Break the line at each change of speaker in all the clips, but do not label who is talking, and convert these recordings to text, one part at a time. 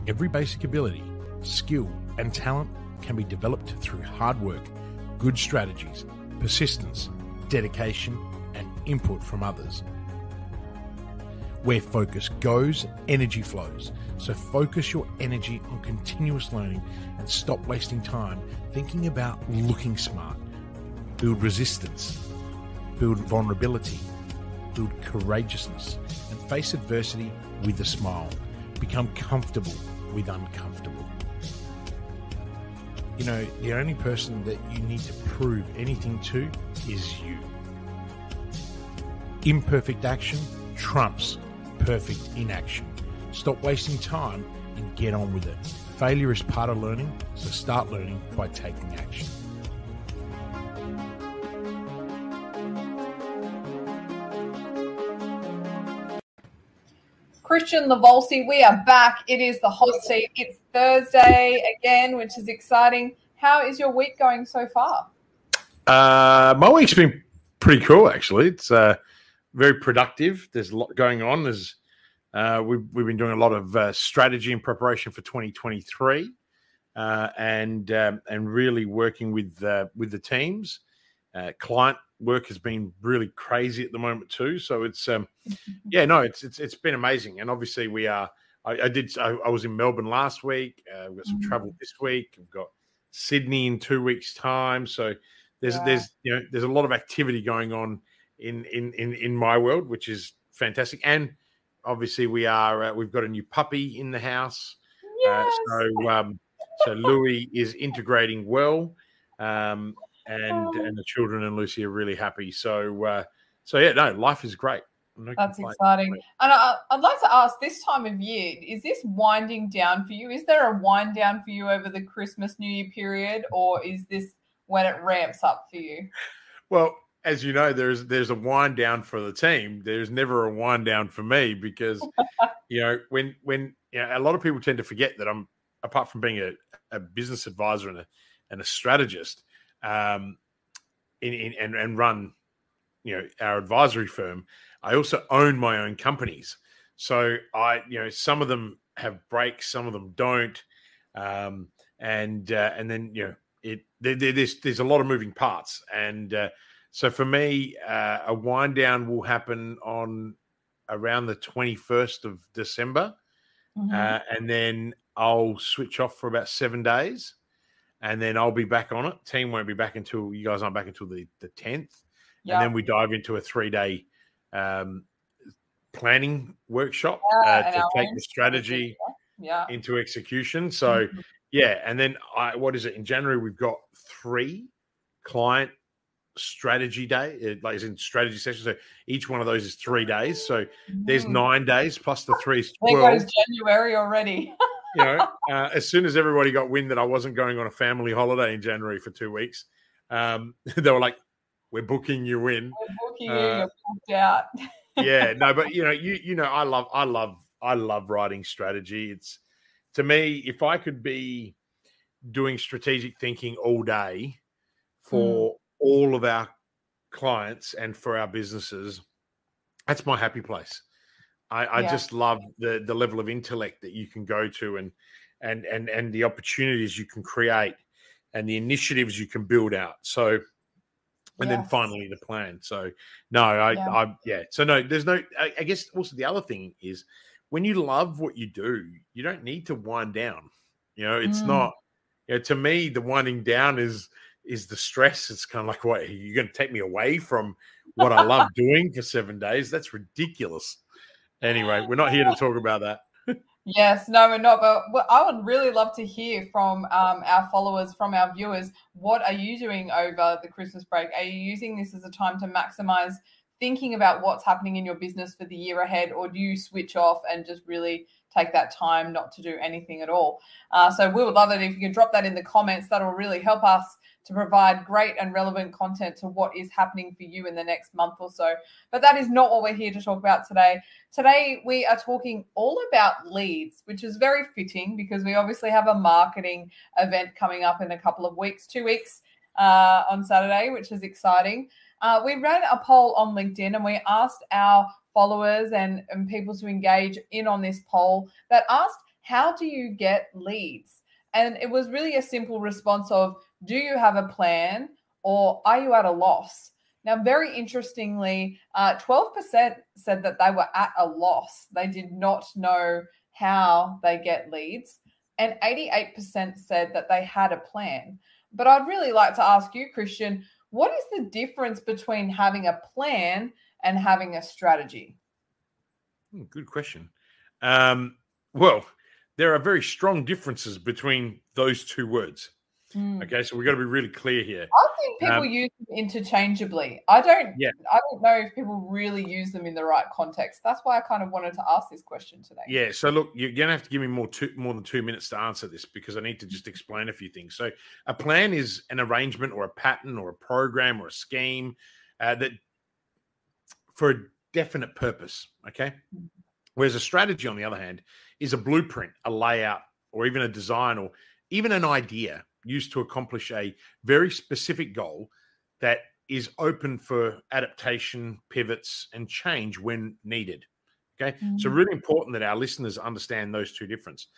Every basic ability, skill, and talent can be developed through hard work, good strategies, persistence, dedication, and input from others. Where focus goes, energy flows. So focus your energy on continuous learning and stop wasting time thinking about looking smart. Build resistance, build vulnerability, build courageousness, and face adversity with a smile. Become comfortable with uncomfortable. You know, the only person that you need to prove anything to is you. Imperfect action trumps perfect inaction. Stop wasting time and get on with it. Failure is part of learning, so start learning by taking action.
Kristian, Livolsi, we are back. It is the hot seat. It's Thursday again, which is exciting. How is your week going so far?
My week's been pretty cool, actually. It's very productive. There's a lot going on. We've been doing a lot of strategy and preparation for 2023, and really working with the teams. Client work has been really crazy at the moment too. So it's it's been amazing. And obviously I was in Melbourne last week. We've got some travel this week. We've got Sydney in 2 weeks' time. So there's a lot of activity going on in my world, which is fantastic. And obviously we've got a new puppy in the house.
Yes.
So Louis is integrating well. And the children and Lucy are really happy. So life is great.
That's exciting. And I'd like to ask, this time of year, is this winding down for you? Is there a wind down for you over the Christmas, New Year period, or is this when it ramps up for you?
Well, as you know, there's a wind down for the team. There's never a wind down for me because, when a lot of people tend to forget that I'm, apart from being a business advisor and a strategist, and run, our advisory firm, I also own my own companies. So some of them have breaks, some of them don't, and then there's a lot of moving parts, and so for me, a wind down will happen on around the 21st of December, and then I'll switch off for about 7 days. And then I'll be back on it. Team won't be back until you guys aren't back until the 10th. Yeah. And then we dive into a 3-day planning workshop to take the strategy into execution. So, and then in January, we've got 3 client strategy day, like in strategy sessions. So each one of those is 3 days. So there's 9 days plus the 3 is 12.
There goes January already.
As soon as everybody got wind that I wasn't going on a family holiday in January for 2 weeks, they were like, "We're booking you in.
We're booking you. You're booked out."
But I love writing strategy. It's, to me, if I could be doing strategic thinking all day for all of our clients and for our businesses, that's my happy place. I just love the level of intellect that you can go to and the opportunities you can create and the initiatives you can build out. So, and then finally the plan. So there's no, I guess also the other thing is when you love what you do, you don't need to wind down. It's not, to me, the winding down is the stress. It's kind of like, what, you're going to take me away from what I love doing for 7 days? That's ridiculous. Anyway, we're not here to talk about that.
Yes, no, we're not. But I would really love to hear from our followers, from our viewers. What are you doing over the Christmas break? Are you using this as a time to maximize thinking about what's happening in your business for the year ahead, or do you switch off and just really take that time not to do anything at all? So we would love it if you can drop that in the comments. That'll really help us to provide great and relevant content to what is happening for you in the next month or so. But that is not what we're here to talk about today. Today, we are talking all about leads, which is very fitting because we obviously have a marketing event coming up in a couple of weeks, 2 weeks on Saturday, which is exciting. We ran a poll on LinkedIn and we asked our followers and people to engage in on this poll that asked, how do you get leads? And it was really a simple response of, do you have a plan or are you at a loss? Now, very interestingly, 12% said that they were at a loss. They did not know how they get leads. And 88% said that they had a plan. But I'd really like to ask you, Kristian, what is the difference between having a plan and having a strategy?
Good question. Well, there are very strong differences between those two words. Okay, so we've got to be really clear here.
I think people use them interchangeably. I don't know if people really use them in the right context. That's why I kind of wanted to ask this question today.
Yeah, so look, you're going to have to give me more than 2 minutes to answer this because I need to just explain a few things. So a plan is an arrangement or a pattern or a program or a scheme that for a definite purpose, okay? Whereas a strategy, on the other hand, is a blueprint, a layout, or even a design, or even an idea used to accomplish a very specific goal that is open for adaptation, pivots, and change when needed. Okay, so really important that our listeners understand those two differences.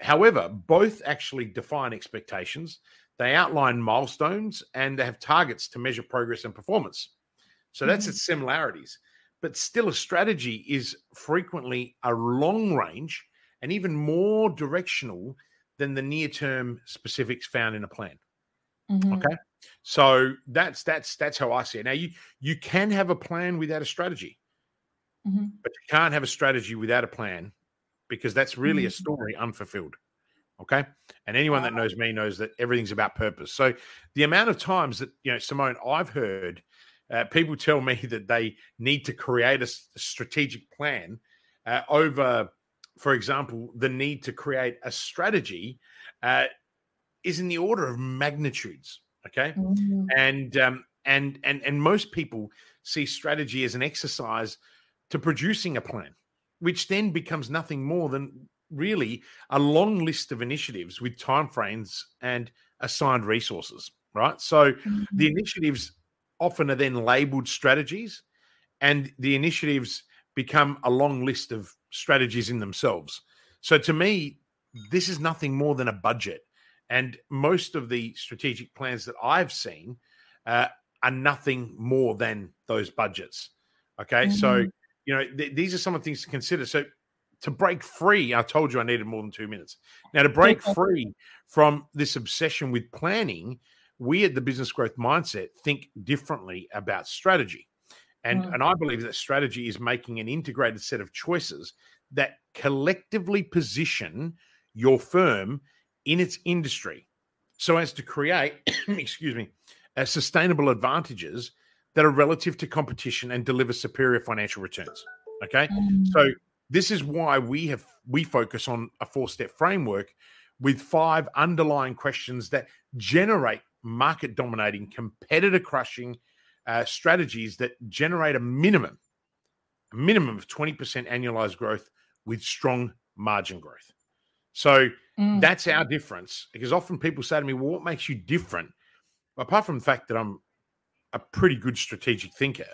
However, both actually define expectations. They outline milestones and they have targets to measure progress and performance. So that's its similarities. But still, a strategy is frequently a long range and even more directional than the near-term specifics found in a plan. Okay, so that's how I see it. Now, you can have a plan without a strategy, but you can't have a strategy without a plan because that's really a story unfulfilled. Okay, and anyone that knows me knows that everything's about purpose. So the amount of times that Simone, I've heard people tell me that they need to create a strategic plan over, for example, the need to create a strategy is in the order of magnitudes. Okay, and most people see strategy as an exercise to producing a plan, which then becomes nothing more than really a long list of initiatives with timeframes and assigned resources. Right, so the initiatives often are then labeled strategies, and the initiatives become a long list of strategies in themselves. So to me, this is nothing more than a budget. And most of the strategic plans that I've seen are nothing more than those budgets. Okay, so these are some of the things to consider. So to break free, I told you I needed more than 2 minutes. Now, to break free from this obsession with planning, we at the Business Growth Mindset think differently about strategy. And I believe that strategy is making an integrated set of choices that collectively position your firm in its industry so as to create, sustainable advantages that are relative to competition and deliver superior financial returns. Okay. So this is why we focus on a 4-step framework with 5 underlying questions that generate market dominating, competitor crushing strategies that generate a minimum of 20% annualized growth with strong margin growth. So that's our difference, because often people say to me, well, what makes you different? Apart from the fact that I'm a pretty good strategic thinker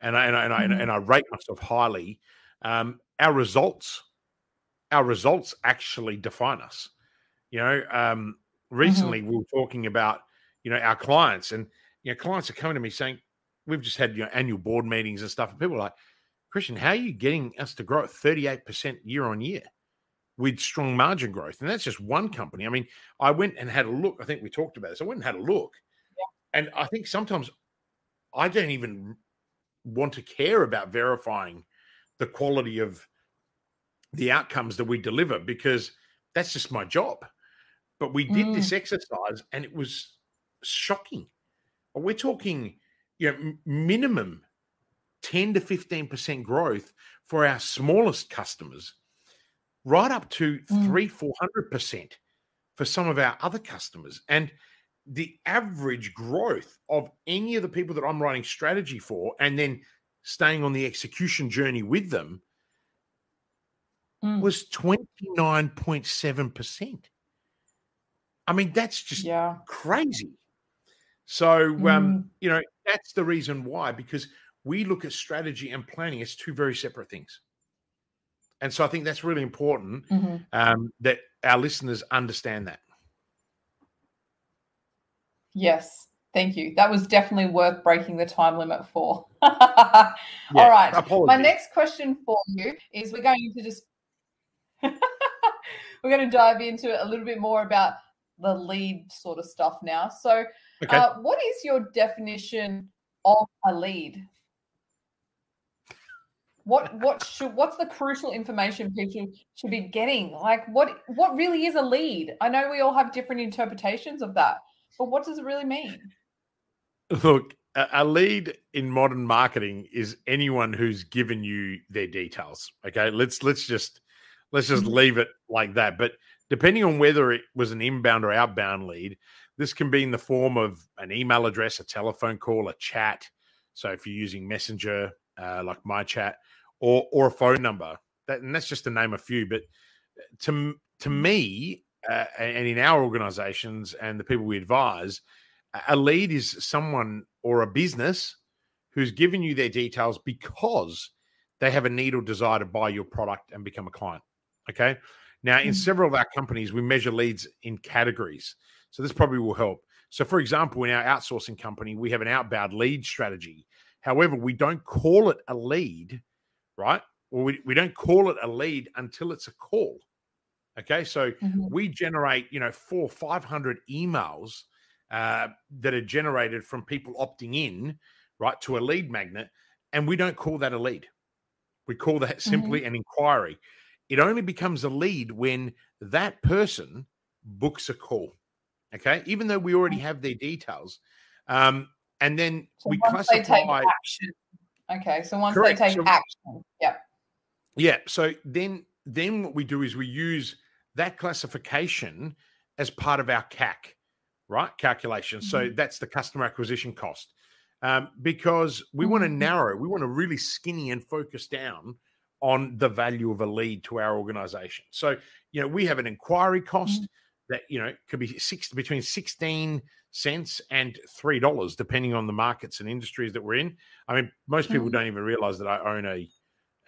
and I rate myself highly, our results actually define us. Recently we were talking about our clients, and clients are coming to me saying, we've just had annual board meetings and stuff, and people are like, Kristian, how are you getting us to grow at 38% year on year with strong margin growth? And that's just one company. I mean, I went and had a look. I think we talked about this. I went and had a look, and I think sometimes I don't even want to care about verifying the quality of the outcomes that we deliver, because that's just my job. But we did this exercise and it was shocking. We're talking, minimum 10 to 15% growth for our smallest customers, right up to 300-400% for some of our other customers. And the average growth of any of the people that I'm writing strategy for and then staying on the execution journey with them was 29.7%. I mean, that's just crazy. So, that's the reason why, because we look at strategy and planning as 2 very separate things. And so I think that's really important
Mm-hmm.
that our listeners understand that.
Yes. Thank you. That was definitely worth breaking the time limit for.
Yeah,
all right.
apologies.
My next question for you is we're going to just we're going to dive into a little bit more about the lead sort of stuff now. So
Okay.
what is your definition of a lead? What's the crucial information people should be getting? Like what really is a lead? I know we all have different interpretations of that, but what does it really mean?
Look, a lead in modern marketing is anyone who's given you their details. Okay, let's just leave it like that. But depending on whether it was an inbound or outbound lead, this can be in the form of an email address, a telephone call, a chat. So if you're using Messenger, like my chat, or a phone number, and that's just to name a few. But to me, and in our organizations and the people we advise, a lead is someone or a business who's given you their details because they have a need or desire to buy your product and become a client. Okay. Now, in several of our companies, we measure leads in categories. So this probably will help. So, for example, in our outsourcing company, we have an outbound lead strategy. However, we don't call it a lead, right? Or we don't call it a lead until it's a call. Okay. So we generate, 400 or 500 emails that are generated from people opting in, right, to a lead magnet, and we don't call that a lead. We call that simply an inquiry. It only becomes a lead when that person books a call, okay, even though we already have their details. And then
so
we
once
classify.
They take action. Okay, so once
Correct.
they take action,
yeah. So then what we do is we use that classification as part of our CAC, right? Calculation. So that's the customer acquisition cost. Because we want to narrow, we want to really skinny and focus down on the value of a lead to our organization. So, we have an inquiry cost that, could be between 16 cents and $3, depending on the markets and industries that we're in. I mean, most people don't even realize that I own a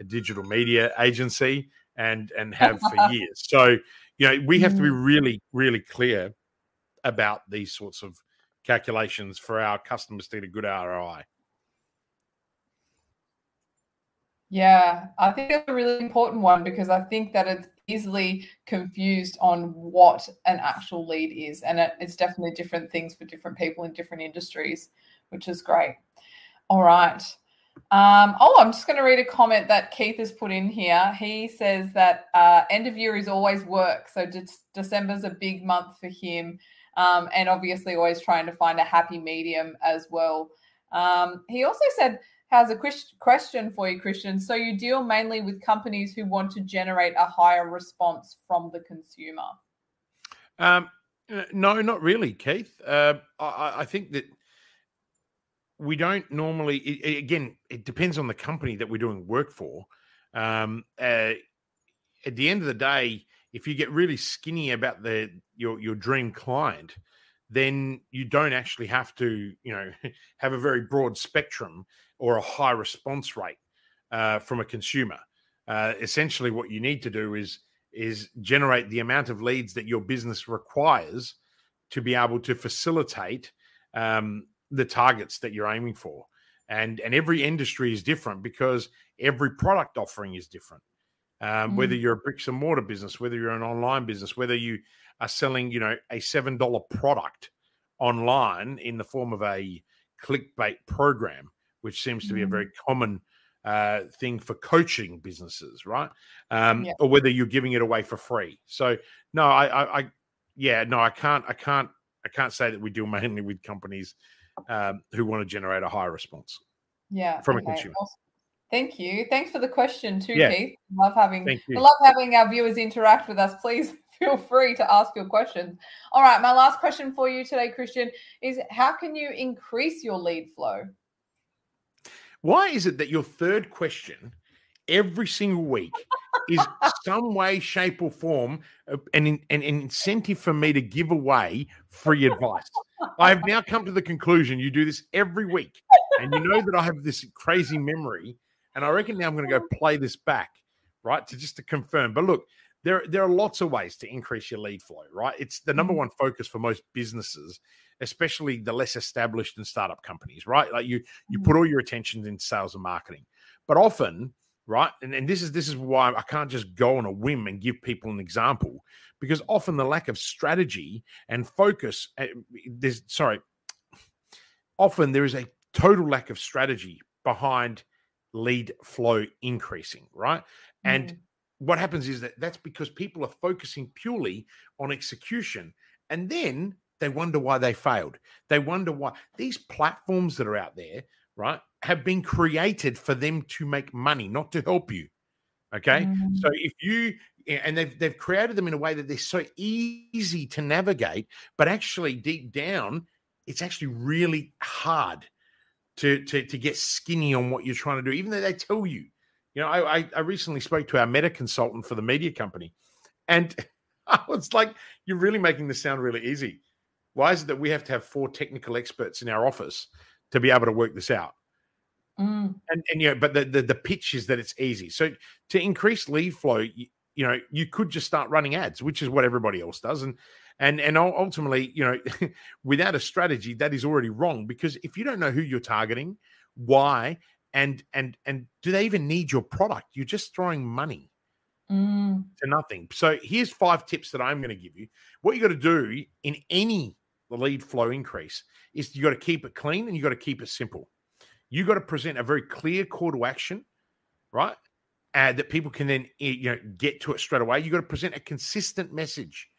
digital media agency and have for years. So, we have to be really, really clear about these sorts of calculations for our customers to get a good ROI.
Yeah, I think that's a really important one because I think that it's easily confused on what an actual lead is. And it's definitely different things for different people in different industries, which is great. All right. I'm just going to read a comment that Keith has put in here. He says that end of year is always work. So December's a big month for him. And obviously always trying to find a happy medium as well. He also said, has a question for you, Kristian. So you deal mainly with companies who want to generate a higher response from the consumer?
No, not really, Keith. I think that we don't normally, it depends on the company that we're doing work for. At the end of the day, if you get really skinny about your dream client, then you don't actually have to, have a very broad spectrum or a high response rate from a consumer. Essentially, what you need to do is generate the amount of leads that your business requires to be able to facilitate the targets that you're aiming for. And every industry is different because every product offering is different. Whether you're a bricks and mortar business, whether you're an online business, whether you are selling, a $7 product online in the form of a clickbait program, which seems to be a very common thing for coaching businesses, right? Or whether you're giving it away for free. So no, I can't say that we deal mainly with companies who want to generate a higher response. From a consumer.
Awesome. Thank you. Thanks for the question too,
Yeah.
Keith. We love having our viewers interact with us. Please feel free to ask your questions. All right, my last question for you today, Kristian, is how can you increase your lead flow?
Why is it that your third question every single week is some way, shape, or form an incentive for me to give away free advice? I have now come to the conclusion you do this every week, and you know that I have this crazy memory, and I reckon now I'm going to go play this back. right? To confirm. But look, there are lots of ways to increase your lead flow, right? It's the number one focus for most businesses, especially the less established and startup companies, right? Like you put all your attention in sales and marketing, but often, right? And this is why I can't just go on a whim and give people an example, because often the lack of strategy and focus, often there is a total lack of strategy behind lead flow increasing, right? And what happens is that's because people are focusing purely on execution, and then they wonder why they failed. They wonder why these platforms that are out there, right, have been created for them to make money, not to help you. Okay. So if you, and they've created them in a way that they're so easy to navigate, but actually deep down, it's actually really hard to get skinny on what you're trying to do, even though they tell you. You know, I recently spoke to our meta consultant for the media company, and I was like, you're really making this sound really easy. Why is it that we have to have 4 technical experts in our office to be able to work this out? And you know, but the pitch is that it's easy. So to increase lead flow, you know, you could just start running ads, which is what everybody else does. And ultimately, you know, without a strategy, that is already wrong, because if you don't know who you're targeting, why, and do they even need your product, you're just throwing money to nothing. So here's 5 tips that I'm going to give you. What you got to do in any lead flow increase is you got to keep it clean and you got to keep it simple. You got to present a very clear call to action, right? That people can then, you know, get to it straight away. You got to present a consistent message.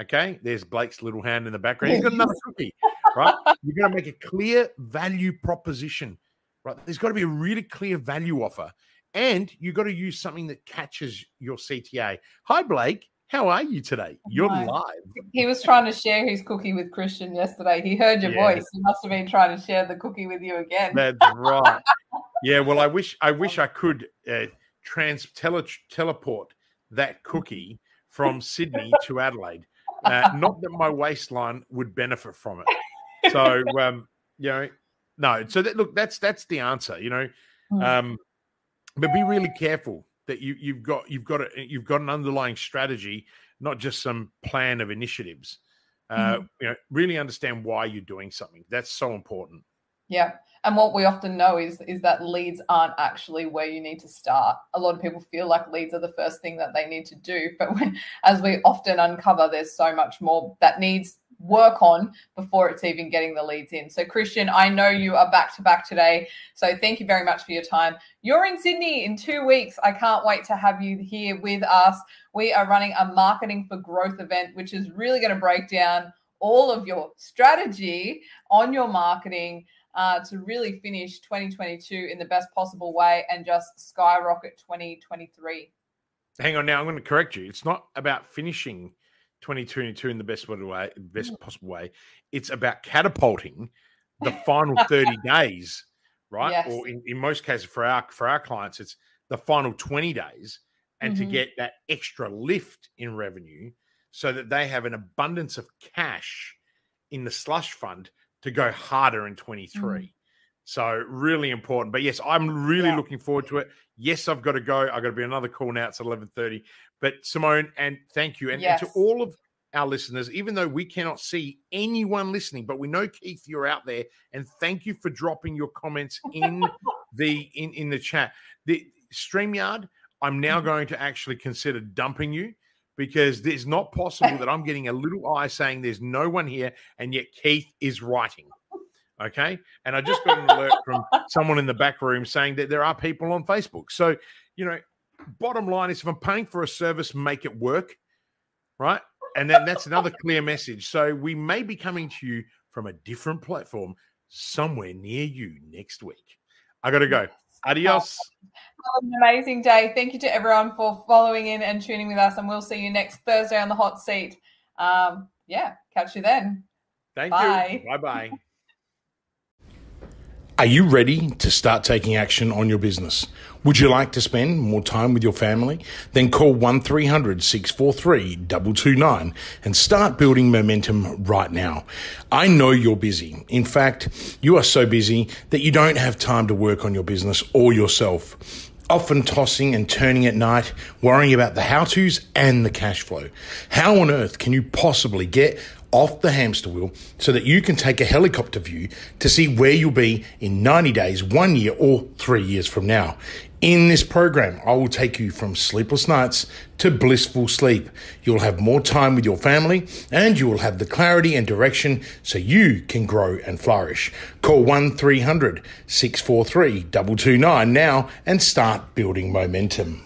Okay, there's Blake's little hand in the background. He's got another cookie, right? You're going to make a clear value proposition, right? There's got to be a really clear value offer, and you've got to use something that catches your CTA. Hi, Blake. How are you today? You're live.
He was trying to share his cookie with Kristian yesterday. He heard your voice. He must have been trying to share the cookie with you again.
That's right. Yeah. Well, I wish I could teleport that cookie from Sydney to Adelaide. Not that my waistline would benefit from it. So, you know, no. So look, that's the answer. You know, but be really careful that you've got an underlying strategy, not just some plan of initiatives. You know, really understand why you're doing something. That's so important.
Yeah. And what we often know is that leads aren't actually where you need to start. A lot of people feel like leads are the first thing that they need to do. But as we often uncover, there's so much more that needs work on before it's even getting the leads in. So Kristian, I know you are back to back today. So thank you very much for your time. You're in Sydney in 2 weeks. I can't wait to have you here with us. We are running a Marketing for Growth event, which is really going to break down all of your strategy on your marketing to really finish 2022 in the best possible way and just skyrocket 2023.
Hang on now, I'm going to correct you. It's not about finishing 2022 in the best possible way. It's about catapulting the final 30 days, right?
Yes.
Or in most cases for our clients, it's the final 20 days, and to get that extra lift in revenue so that they have an abundance of cash in the slush fund to go harder in 23. So really important. But yes, I'm really looking forward to it. Yes, I've got to go. I've got to be another call now. It's 11:30. But Simone, and thank you. And to all of our listeners, even though we cannot see anyone listening, but we know, Keith, you're out there. And thank you for dropping your comments in the chat. The StreamYard, I'm now going to actually consider dumping you, because it's not possible that I'm getting a little eye saying there's no one here, and yet Keith is writing. Okay. And I just got an alert from someone in the back room saying that there are people on Facebook. So, you know, bottom line is, if I'm paying for a service, make it work. Right. And then that's another clear message. So we may be coming to you from a different platform somewhere near you next week. I got to go. Adios.
Have an amazing day. Thank you to everyone for following in and tuning with us. And we'll see you next Thursday on the hot seat. Catch you then.
Thank you. Bye-bye. Are you ready to start taking action on your business? Would you like to spend more time with your family? Then call 1300-643-229 and start building momentum right now. I know you're busy. In fact, you are so busy that you don't have time to work on your business or yourself.
often tossing and turning at night, worrying about the how-tos and the cash flow. How on earth can you possibly get off the hamster wheel so that you can take a helicopter view to see where you'll be in 90 days, 1 year, or 3 years from now? In this program, I will take you from sleepless nights to blissful sleep. You'll have more time with your family and you will have the clarity and direction so you can grow and flourish. Call 1-300-643-229 now and start building momentum.